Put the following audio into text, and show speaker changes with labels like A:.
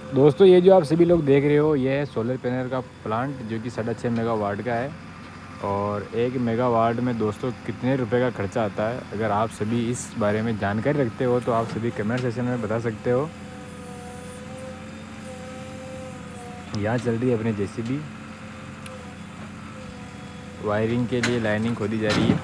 A: दोस्तों ये जो आप सभी लोग देख रहे हो ये है सोलर पैनल का प्लांट जो कि 6.5 मेगावाट का है। और 1 मेगावाट में दोस्तों कितने रुपए का खर्चा आता है, अगर आप सभी इस बारे में जानकारी रखते हो तो आप सभी कमेंट सेक्शन में बता सकते हो। यहाँ चल रही है अपनी जेसीबी, वायरिंग के लिए लाइनिंग खोदी जा रही है।